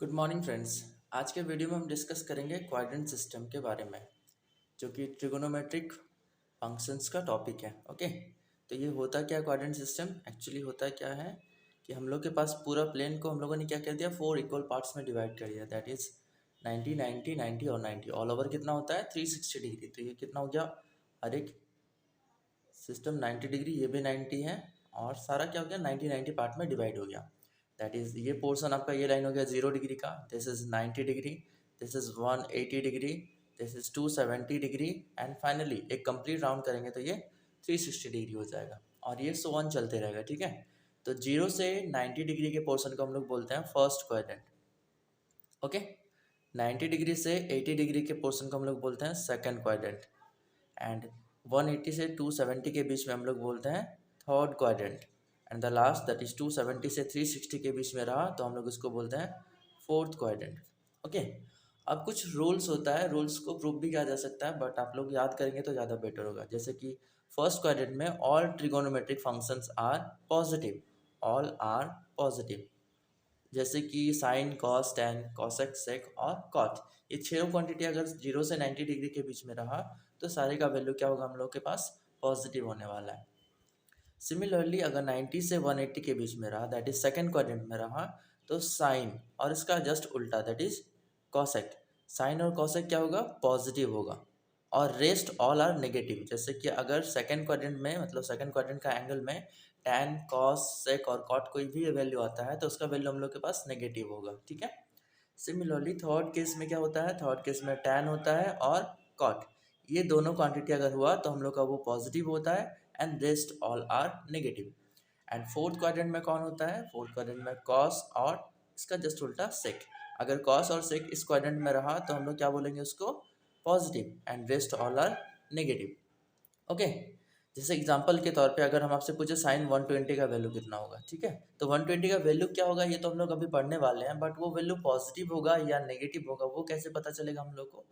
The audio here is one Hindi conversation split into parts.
Good morning friends. आज के वीडियो में हम डिस्कस करेंगे क्वाड्रेंट सिस्टम के बारे में, जो कि ट्रिगोनोमेट्रिक फंक्शंस का टॉपिक है। ओके, तो ये होता क्या है क्वाड्रेंट सिस्टम? एक्चुअली होता क्या है कि हम लोग के पास पूरा प्लेन को हम लोगों ने क्या कर दिया, 4 इक्वल पार्ट्स में डिवाइड कर दिया। दैट इज 90 90 90 और 90। ऑल ओवर कितना होता है? 360 डिग्री। तो ये कितना हो गया? हर एक सिस्टम 90 डिग्री, ये भी 90 है, और सारा क्या हो गया? 90 90 पार्ट में डिवाइड हो गया। दैट इज ये पोर्शन आपका, ये लाइन हो गया 0 डिग्री का, this is 90 degree, this is 180 degree, this is 270 degree, and finally एक कंप्लीट राउंड करेंगे तो ये 360 डिग्री हो जाएगा, और ये सो ऑन चलते रहेगा। ठीक है, तो 0 से 90 डिग्री के पोर्शन को हम लोग बोलते हैं फर्स्ट क्वाड्रेंट। ओके, 90 डिग्री से 80 डिग्री के पोर्शन को हम लोग बोलते हैं सेकंड क्वाड्रेंट, एंड 180 से 270 के बीच में हम लोग बोलते हैं third quadrant, and the last that is 270 से 360 के बीच में रहा तो हम लोग इसको बोलते हैं फोर्थ क्वाड्रेंट। ओके, अब कुछ रूल्स होता है, रूल्स को प्रूव भी किया जा सकता है, बट आप लोग याद करेंगे तो ज़्यादा बेटर होगा। जैसे कि फर्स्ट क्वाड्रेंट में all trigonometric functions are positive, all are positive, जैसे कि sine, cos, tan, cosec, sec और कॉट। ये छः क्वांटिटी अगर 0 से 90 डिग्री के बीच में रहा तो सारे का वैल्यू क्या होगा? हम लोग के पास पॉजिटिव होने वाला है। सिमिलरली अगर 90 से 180 के बीच में रहा, दैट इज सेकेंड क्वाड्रेंट में रहा, तो साइन और इसका जस्ट उल्टा दैट इज कॉसेक, साइन और कॉसेक क्या होगा? पॉजिटिव होगा, और रेस्ट ऑल आर नेगेटिव। जैसे कि अगर सेकेंड क्वाड्रेंट में, मतलब सेकेंड क्वाड्रेंट का एंगल में टैन, कॉस, सेक और कॉट कोई भी वैल्यू आता है तो उसका वैल्यू हम लोग के पास नेगेटिव होगा। ठीक है, सिमिलरली थर्ड केस में क्या होता है? थर्ड केस में टैन होता है और कॉट, ये दोनों क्वांटिटी अगर हुआ तो हम लोग का वो पॉजिटिव होता है, and rest all are negative. And fourth quadrant में कौन होता है? फोर्थ क्वाड्रेंट में कॉस और इसका जस्ट उल्टा सेक। अगर कॉस और सेक इस क्वाड्रेंट में रहा तो हम लोग क्या बोलेंगे उसको? Positive, and rest all are negative. Okay, जैसे एग्जांपल के तौर पे अगर हम आपसे पूछे साइन 120 का वैल्यू कितना होगा, ठीक है, तो 120 का वैल्यू क्या होगा ये तो हम लोग अभी पढ़ने वाले हैं, बट वो वैल्यू पॉजिटिव होगा या नेगेटिव होगा वो कैसे पता चलेगा हम लोग को?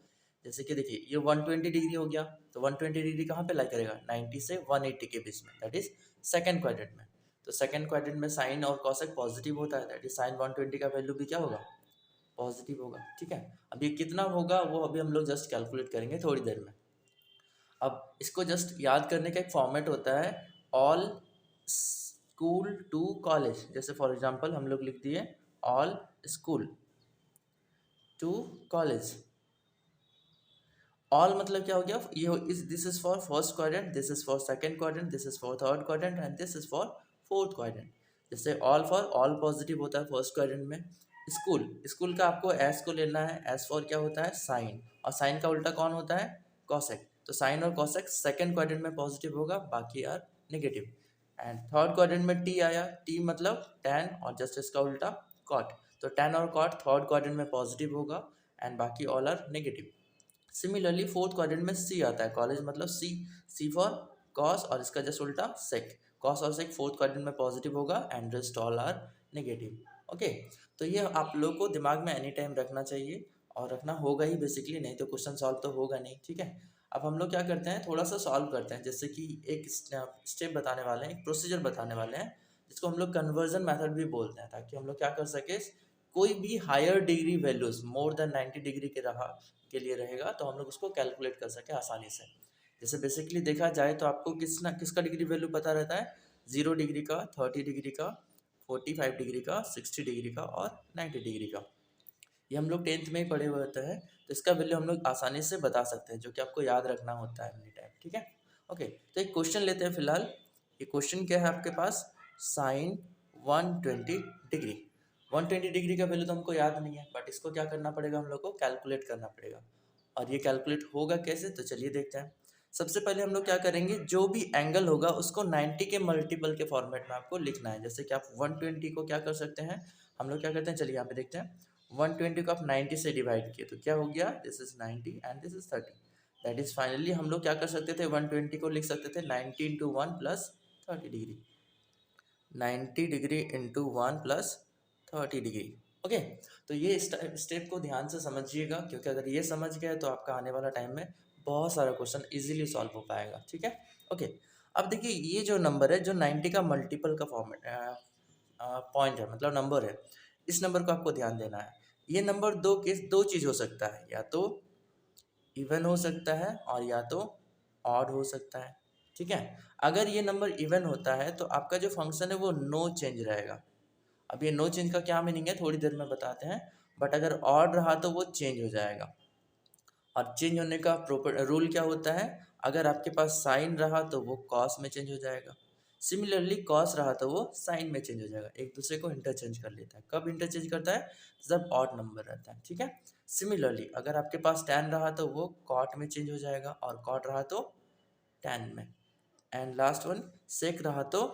जैसे कि देखिए ये 120 डिग्री हो गया, तो 120 डिग्री कहाँ पे लाई करेगा? 90 से 180 के बीच में, दैट इज सेकेंड क्वाड्रेंट में। तो सेकेंड क्वाड्रेंट में साइन और कॉसेक पॉजिटिव होता है, दैट इज साइन 120 का वैल्यू भी क्या होगा? पॉजिटिव होगा। ठीक है, अब ये कितना होगा वो अभी हम लोग जस्ट कैलकुलेट करेंगे थोड़ी देर में। अब इसको जस्ट याद करने का एक फॉर्मेट होता है, ऑल स्कूल टू कॉलेज। जैसे फॉर एग्जांपल हम लोग लिख दिए all school to college. All मतलब क्या हो गया? ये इस this is for first quadrant, this is for second quadrant, this is for third quadrant, and this is for fourth quadrant. जैसे ऑल फॉर ऑल पॉजिटिव होता है फर्स्ट क्वाड्रेंट में। स्कूल, स्कूल का आपको एस को लेना है, एस फॉर क्या होता है? साइन, और साइन का उल्टा कौन होता है? कॉसेक। तो साइन और कॉसेक सेकंड क्वाड्रेंट में पॉजिटिव होगा, बाकी are negative. And third quadrant में टी आया, टी मतलब टैन और जस्ट इसका उल्टा कॉट। तो टैन और कॉट थर्ड क्वाड्रेंट में पॉजिटिव होगा, एंड बाकी all are negative. Similarly fourth quadrant में सी आता है, कॉलेज मतलब सी, सी फॉर कॉस और इसका जस्ट उल्टा सेक। कॉस और सेक फोर्थ क्वाड्रेंट में पॉजिटिव होगा, and rest all are negative. Okay, तो ये आप लोग को दिमाग में एनी टाइम रखना चाहिए, और रखना होगा ही बेसिकली, नहीं तो क्वेश्चन सॉल्व तो होगा नहीं। ठीक है, अब हम लोग क्या करते हैं, थोड़ा सा सॉल्व करते हैं। जैसे कि एक स्टेप बताने वाले हैं, एक प्रोसीजर बताने वाले हैं, जिसको हम लोग कन्वर्जन मेथड भी बोलते हैं, ताकि हम लोग क्या कर सके, कोई भी higher degree values more than 90 degree के लिए रहेगा तो हम लोग उसको कैलकुलेट कर सके आसानी से। जैसे बेसिकली देखा जाए तो आपको किसका डिग्री वैल्यू पता रहता है? 0 डिग्री का, 30 डिग्री का, 45 डिग्री का, 60 डिग्री का और 90 डिग्री का। ये हम लोग 10th में ही पढ़े हुए होते हैं, तो इसका वैल्यू हम लोग आसानी से बता सकते हैं, जो कि आपको याद रखना होता है एनी टाइम। ठीक है, ओके, तो एक क्वेश्चन लेते हैं फिलहाल। ये क्वेश्चन क्या है आपके पास? Sine 120 degree. 120 डिग्री का वैल्यू तो हमको याद नहीं है, बट इसको क्या करना पड़ेगा? हम लोग को कैलकुलेट करना पड़ेगा। और ये कैलकुलेट होगा कैसे, तो चलिए देखते हैं। सबसे पहले हम लोग क्या करेंगे, जो भी एंगल होगा उसको 90 के मल्टीपल के फॉर्मेट में आपको लिखना है। जैसे कि आप 120 को क्या कर सकते हैं, हम लोग क्या करते हैं, चलिए यहाँ पे देखते हैं। 120 को आप 90 से डिवाइड किए तो क्या हो गया? This is 90 and this is 30। That is finally हम लोग क्या कर सकते थे, 120 को लिख सकते थे 90 into 1 plus 30 degree, 90 degree into 1 plus 30 degree. Okay, तो ये स्टेप को ध्यान से समझिएगा, क्योंकि अगर ये समझ गए तो आपका आने वाला टाइम में बहुत सारा क्वेश्चन इजीली सॉल्व हो पाएगा। ठीक है, ओके, अब देखिए ये जो नंबर है, जो 90 का मल्टीपल का फॉर्मेट पॉइंट है, मतलब नंबर है, इस नंबर को आपको ध्यान देना है। ये नंबर दो चीज़ हो सकता है, या तो इवन हो सकता है और या तो ऑड हो सकता है। ठीक है, अगर ये नंबर इवन होता है तो आपका जो फंक्शन है वो नो चेंज रहेगा। अब ये नो चेंज का क्या मीनिंग है थोड़ी देर में बताते हैं, बट अगर ऑड रहा तो वो चेंज हो जाएगा। और चेंज होने का प्रॉपर रूल क्या होता है, अगर आपके पास साइन रहा तो वो कॉस में चेंज हो जाएगा, सिमिलरली कॉस रहा तो वो साइन में चेंज हो जाएगा। एक दूसरे को इंटरचेंज कर लेता है। कब इंटरचेंज करता है, जब ऑड नंबर रहता है। ठीक है, सिमिलरली अगर आपके पास टैन रहा तो वो कॉट में चेंज हो जाएगा, और कॉट रहा तो टैन में। एंड लास्ट वन, सेक रहा तो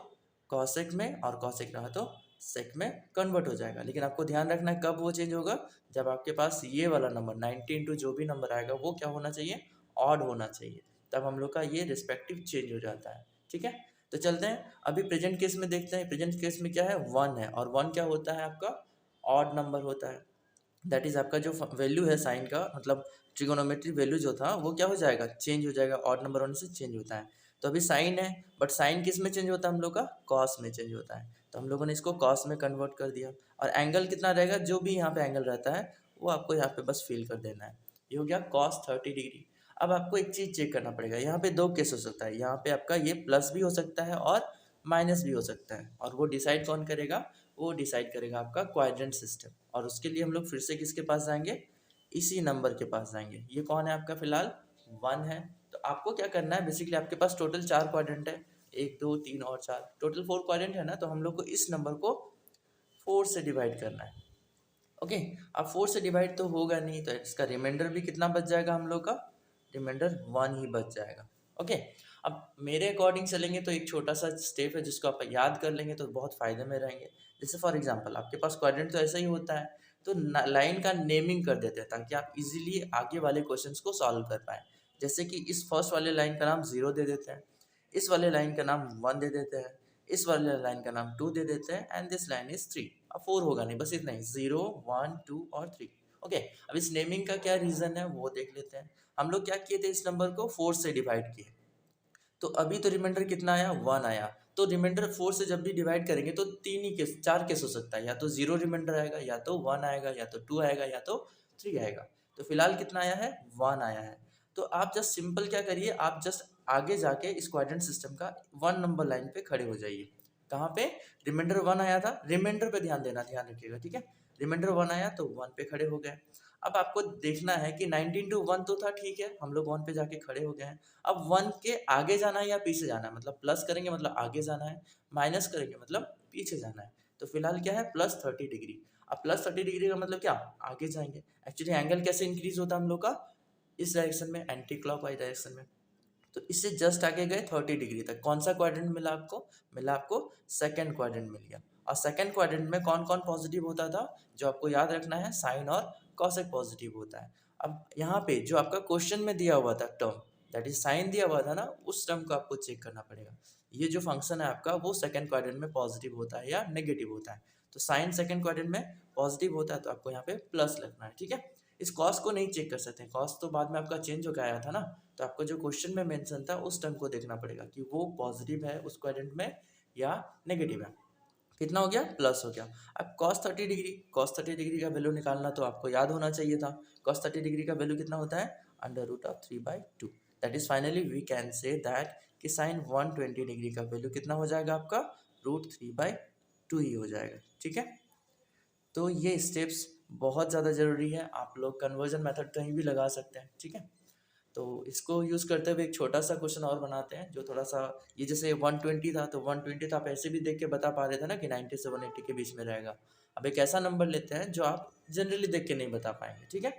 कॉसेक में, और कॉसेक रहा तो सेक में कन्वर्ट हो जाएगा। लेकिन आपको ध्यान रखना है कब वो चेंज होगा, जब आपके पास ये वाला नंबर 90 इंटू जो भी नंबर आएगा वो क्या होना चाहिए, ऑड होना चाहिए, तब हम लोग का ये रिस्पेक्टिव चेंज हो जाता है। ठीक है, तो चलते हैं अभी प्रेजेंट केस में देखते हैं। प्रेजेंट केस में क्या है, वन है, और वन क्या होता है आपका, ऑड नंबर होता है। दैट इज आपका जो वैल्यू है साइन का, मतलब ट्रिगोनोमेट्री वैल्यू जो था वो क्या हो जाएगा, चेंज हो जाएगा, ऑड नंबर होने से चेंज होता है। तो अभी साइन है, बट साइन किस में चेंज होता है हम लोग का, कॉस में चेंज होता है, तो हम लोगों ने इसको कॉस में कन्वर्ट कर दिया। और एंगल कितना रहेगा, जो भी यहाँ पे एंगल रहता है वो आपको यहाँ पे बस फिल कर देना है। ये हो गया कॉस 30 डिग्री। अब आपको एक चीज़ चेक करना पड़ेगा, यहाँ पे दो केस हो सकता है, यहाँ पे आपका ये प्लस भी हो सकता है और माइनस भी हो सकता है, और वो डिसाइड कौन करेगा, वो डिसाइड करेगा आपका क्वाड्रेंट सिस्टम। और उसके लिए हम लोग फिर से किसके पास जाएंगे, इसी नंबर के पास जाएंगे। ये कौन है आपका, फिलहाल वन है। तो आपको क्या करना है, बेसिकली आपके पास टोटल 4 क्वाड्रेंट है, 1 2 3 और 4, टोटल 4 क्वाड्रेंट है ना, तो हम लोग को इस नंबर को 4 से डिवाइड करना है। ओके, अब 4 से डिवाइड तो होगा नहीं, तो इसका रिमाइंडर भी कितना बच जाएगा हम लोग का, रिमाइंडर 1 ही बच जाएगा। ओके, अब मेरे अकॉर्डिंग चलेंगे तो एक छोटा सा स्टेप है जिसको आप याद कर लेंगे तो बहुत फ़ायदे में रहेंगे। जैसे फॉर एग्जांपल आपके पास क्वाड्रेंट तो ऐसा ही होता है, तो लाइन का नेमिंग कर देते हैं ताकि आप इजीली आगे वाले क्वेश्चंस को सॉल्व कर पाएँ। जैसे कि इस फर्स्ट वाले लाइन का नाम 0 दे देते हैं, इस वाले लाइन का नाम 1 दे देते हैं, इस वाले लाइन का नाम 2 दे देते हैं, एंड दिस लाइन इज 3। अब 4 होगा नहीं, बस इतना ही, 0 1 2 और 3। ओके, अब इस नेमिंग का क्या रीज़न है वो देख लेते हैं। हम लोग क्या किए थे, इस नंबर को 4 से डिवाइड किए, तो अभी तो रिमाइंडर कितना आया, 1 आया। तो रिमाइंडर 4 से जब भी डिवाइड करेंगे तो 4 केस हो सकता है, या तो 0 रिमाइंडर आएगा, या तो 1 आएगा, या तो 2 आएगा, या तो 3 आएगा। तो फिलहाल कितना आया है, 1 आया है। तो आप जस्ट सिंपल क्या करिए, आप जस्ट आगे जाके इस क्वाड्रेंट सिस्टम का 1 नंबर लाइन पे खड़े हो जाइए। कहाँ पे, रिमाइंडर 1 आया था, रिमाइंडर पे ध्यान देना, ध्यान रखिएगा। ठीक है, रिमाइंडर 1 आया तो 1 पे खड़े हो गए। अब आपको देखना है कि 19 टू 1 तो था, ठीक है, हम लोग 1 पे जाके खड़े हो गए हैं। अब 1 के आगे जाना है या पीछे जाना है, मतलब प्लस करेंगे मतलब आगे जाना है, माइनस करेंगे मतलब पीछे जाना है। तो फिलहाल क्या है, प्लस 30 डिग्री। अब प्लस 30 डिग्री का मतलब क्या, आगे जाएंगे। एक्चुअली एंगल कैसे इंक्रीज होता है हम लोग का, इस डायरेक्शन में, एंटी क्लॉकवाइज डायरेक्शन में। तो इससे जस्ट आगे गए 30 डिग्री तक। कौन सा क्वाड्रेंट मिला आपको, मिला आपको सेकंड क्वाड्रेंट मिल गया। और सेकंड क्वाड्रेंट में कौन कौन पॉजिटिव होता था, जो आपको याद रखना है, साइन और कॉसेक पॉजिटिव होता है। अब यहाँ पे जो आपका क्वेश्चन में दिया हुआ था टर्म, दैट इज साइन दिया हुआ था ना, उस टर्म को आपको चेक करना पड़ेगा। ये जो फंक्शन है आपका वो सेकंड क्वाड्रेंट में पॉजिटिव होता है या नेगेटिव होता है। तो साइन सेकंड क्वाड्रेंट में पॉजिटिव होता है तो आपको यहाँ पे प्लस लगना है। ठीक है, इस कॉस को नहीं चेक कर सकते, कॉस तो बाद में आपका चेंज होकर आया था ना, तो आपको जो क्वेश्चन में मेंशन था उस टर्म को देखना पड़ेगा कि वो पॉजिटिव है उस क्वाड्रेंट में या नेगेटिव है। कितना हो गया, प्लस हो गया। अब cos 30 डिग्री का वैल्यू निकालना तो आपको याद होना चाहिए था। cos 30 डिग्री का वैल्यू कितना होता है, √3/2। That is finally we can say that कि साइन 120 डिग्री का वैल्यू कितना हो जाएगा आपका, √3/2 ही हो जाएगा। ठीक है, तो ये स्टेप्स बहुत ज़्यादा ज़रूरी है, आप लोग कन्वर्जन मेथड कहीं भी लगा सकते हैं। ठीक है, तो इसको यूज़ करते हुए एक छोटा सा क्वेश्चन और बनाते हैं जो थोड़ा सा, ये जैसे 120 था तो 120 तो आप ऐसे भी देख के बता पा रहे थे ना कि 90 से 180 के बीच में रहेगा। अब एक ऐसा नंबर लेते हैं जो आप जनरली देख के नहीं बता पाएंगे। ठीक है,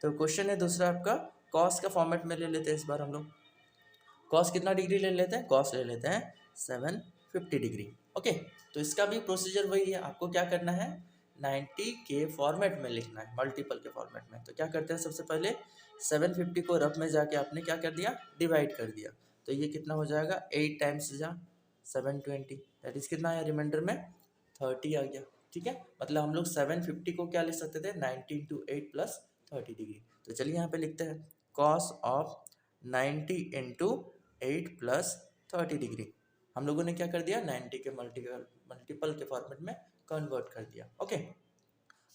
तो क्वेश्चन है दूसरा आपका, कॉस का फॉर्मेट में ले लेते हैं इस बार हम लोग। कॉस कितना डिग्री ले लेते हैं, कॉस ले लेते हैं 750 डिग्री। ओके, तो इसका भी प्रोसीजर वही है, आपको क्या करना है, 90 के फॉर्मेट में लिखना है, मल्टीपल के फॉर्मेट में। तो क्या करते हैं, सबसे पहले 750 को रफ में जाके आपने क्या कर दिया, डिवाइड कर दिया। तो ये कितना हो जाएगा, 8 टाइम्स जा 720, दैट इज कितना आया, रिमाइंडर में 30 आ गया। ठीक है, मतलब हम लोग 750 को क्या लिख सकते थे, 90 इंटू 8 प्लस 30 डिग्री। तो चलिए यहाँ पे लिखते हैं, cos of 90 into 8 plus 30 degree. हम लोगों ने क्या कर दिया, 90 के मल्टीपल के फॉर्मेट में कन्वर्ट कर दिया। ओके,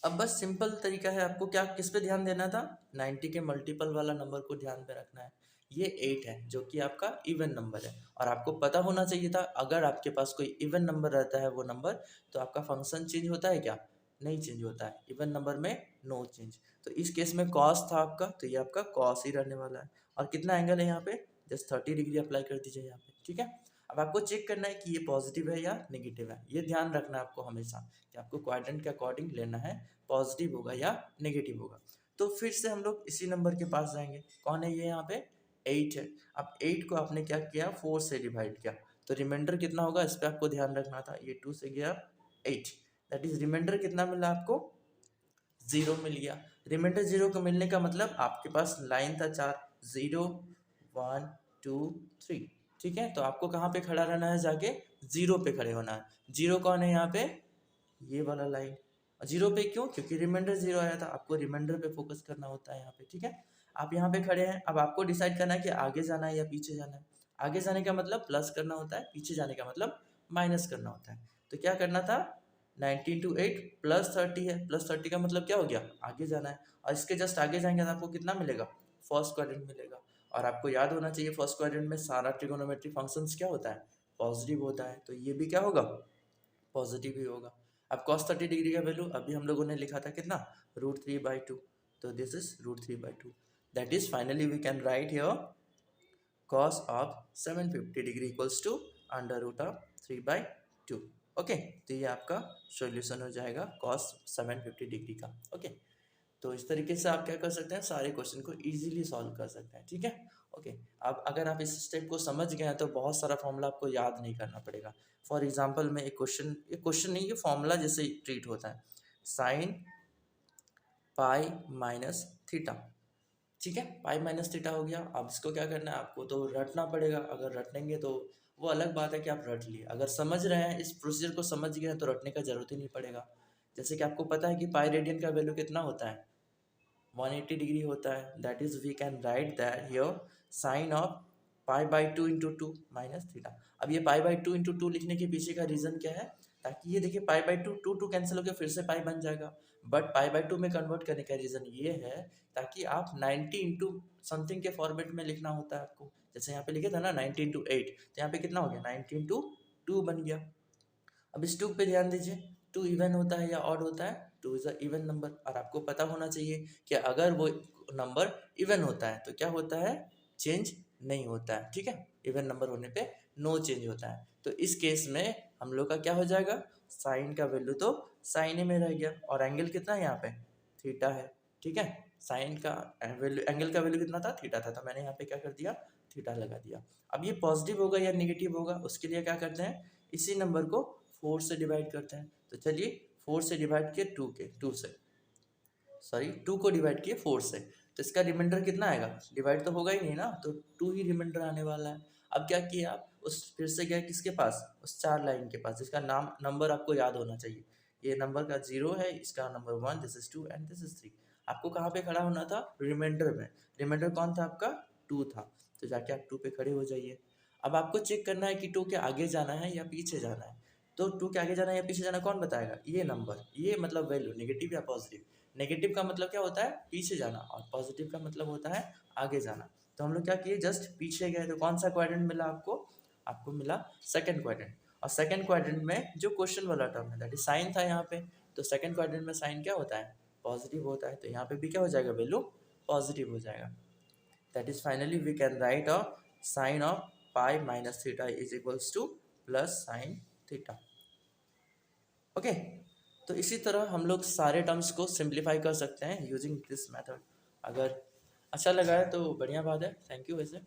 अब बस सिंपल तरीका है, आपको क्या किस पे ध्यान देना था, 90 के मल्टीपल वाला नंबर को ध्यान पे रखना है। ये 8 है जो कि आपका इवन नंबर है, और आपको पता होना चाहिए था अगर आपके पास कोई इवन नंबर रहता है वो नंबर, तो आपका फंक्शन चेंज होता है क्या, नहीं चेंज होता है, इवन नंबर में नो चेंज। तो इस केस में कॉस था आपका, तो ये आपका कॉस ही रहने वाला है। और कितना एंगल है यहाँ पे, जस्ट 30 डिग्री अप्लाई कर दीजिए यहाँ पे, ठीक है। अब आपको चेक करना है कि ये पॉजिटिव है या नेगेटिव है, ये ध्यान रखना है आपको हमेशा कि आपको क्वाड्रेंट के अकॉर्डिंग लेना है, पॉजिटिव होगा या नेगेटिव होगा। तो फिर से हम लोग इसी नंबर के पास जाएंगे, कौन है ये यहाँ पे, 8 है। अब 8 को आपने क्या किया, 4 से डिवाइड किया, तो रिमाइंडर कितना होगा इस पर आपको ध्यान रखना था, ये 2 से गया 8, दैट इज रिमाइंडर कितना मिला आपको, 0 मिल गया। रिमाइंडर 0 को मिलने का मतलब आपके पास लाइन था 4, 0 1 2 3, ठीक है। तो आपको कहाँ पे खड़ा रहना है, जाके 0 पे खड़े होना है। 0 कौन है यहाँ पे, ये वाला लाइन। 0 पे क्यों, क्योंकि रिमाइंडर 0 आया था, आपको रिमाइंडर पे फोकस करना होता है यहाँ पे, ठीक है। आप यहाँ पे खड़े हैं, अब आपको डिसाइड करना है कि आगे जाना है या पीछे जाना है। आगे जाने का मतलब प्लस करना होता है, पीछे जाने का मतलब माइनस करना होता है। तो क्या करना था, 19 × 8 +30 है, +30 का मतलब क्या हो गया, आगे जाना है। और इसके जस्ट आगे जाएंगे तो आपको कितना मिलेगा, फर्स्ट क्वाड्रेंट मिलेगा। और आपको याद होना चाहिए फर्स्ट क्वाड्रेंट में सारा ट्रिगोनोमेट्री फंक्शंस क्या होता है, पॉजिटिव होता है, तो ये भी क्या होगा, पॉजिटिव ही होगा। अब cos 30 डिग्री का वैल्यू अभी हम लोगों ने लिखा था कितना, √3/2, तो this is √3/2, that is finally we can write here cos of 750 degree equals to √3/2। Okay, तो ये आपका सॉल्यूशन हो जाएगा cos 750 डिग्री का। ओके, तो इस तरीके से आप क्या कर सकते हैं, सारे क्वेश्चन को इजीली सॉल्व कर सकते हैं, ठीक है। ओके, अब अगर आप इस स्टेप को समझ गए हैं तो बहुत सारा फॉर्मूला आपको याद नहीं करना पड़ेगा। फॉर एग्जांपल में एक क्वेश्चन नहीं, ये फॉर्मूला जैसे ट्रीट होता है, साइन पाई माइनस थीटा, ठीक है। पाई माइनस थीटा हो गया। अब इसको क्या करना है, आपको तो रटना पड़ेगा, अगर रटेंगे तो वो अलग बात है कि आप रट लिए, अगर समझ रहे हैं इस प्रोसीजर को समझ गए हैं तो रटने का जरूरत ही नहीं पड़ेगा। जैसे कि आपको पता है कि पाई रेडियन का वैल्यू कितना होता है, 180 डिग्री होता है, that is we can write that here sine of π/2 × 2 minus theta. अब ये π/2 × 2 लिखने के पीछे का रीज़न क्या है, ताकि ये देखिए π/2 2 कैंसिल होकर फिर से पाई बन जाएगा, बट π/2 में कन्वर्ट करने का रीज़न ये है ताकि आप 90 इंटू समथिंग के फॉर्मेट में लिखना होता है आपको। जैसे यहाँ पे लिखे था ना 90 × 8, तो यहाँ पे कितना हो गया, 90 × 2 बन गया। अब इस 2 पे ध्यान दीजिए, 2 इवन होता है या ऑड होता है, 2 इज अ इवन नंबर। और आपको पता होना चाहिए कि अगर वो नंबर इवन होता है तो क्या होता है, चेंज नहीं होता है, ठीक है। इवन नंबर होने पे नो चेंज होता है। तो इस केस में हम लोग का क्या हो जाएगा, साइन का वैल्यू तो साइन में रह गया, और एंगल कितना है यहाँ पे, थीटा है, ठीक है। साइन का वैल्यू, एंगल का वैल्यू कितना था, थीटा था, तो मैंने यहाँ पे क्या कर दिया, थीटा लगा दिया। अब ये पॉजिटिव होगा या नेगेटिव होगा, उसके लिए क्या करते हैं, इसी नंबर को 4 से डिवाइड करते हैं। तो चलिए 4 से डिवाइड किए 2 से, सॉरी 2 को डिवाइड किए 4 से, तो इसका रिमाइंडर कितना आएगा, डिवाइड तो होगा ही नहीं ना, तो 2 ही रिमाइंडर आने वाला है। अब क्या किया आप, उस फिर से गया किसके पास, उस 4 लाइन के पास जिसका नाम नंबर आपको याद होना चाहिए। ये नंबर का 0 है, इसका number 1, this is 2 and this is 3। आपको कहाँ पे खड़ा होना था, रिमाइंडर में। रिमाइंडर कौन था आपका, 2 था, तो जाके आप 2 पे खड़े हो जाइए। अब आपको चेक करना है कि 2 के आगे जाना है या पीछे जाना है। तो 2 के आगे जाना है या पीछे जाना कौन बताएगा, ये नंबर, ये मतलब वैल्यू नेगेटिव या पॉजिटिव। नेगेटिव का मतलब क्या होता है, पीछे जाना, और पॉजिटिव का मतलब होता है आगे जाना। तो हम लोग क्या किए, जस्ट पीछे गए, तो कौन सा क्वाड्रेंट मिला आपको, आपको मिला सेकंड क्वाड्रेंट। और सेकंड क्वाड्रेंट में जो क्वेश्चन वाला टर्म है दैट इज साइन था यहाँ पे, तो सेकंड क्वाड्रेंट में साइन क्या होता है, पॉजिटिव होता है, तो यहाँ पे भी क्या हो जाएगा, वैल्यू पॉजिटिव हो जाएगा। That is finally we can write a sine of pi minus theta is equals to plus sine theta. Okay, तो इसी तरह हम लोग सारे टर्म्स को सिंप्लीफाई कर सकते हैं यूजिंग दिस मेथड। अगर अच्छा लगा है तो बढ़िया बात है, थैंक यू वैसे।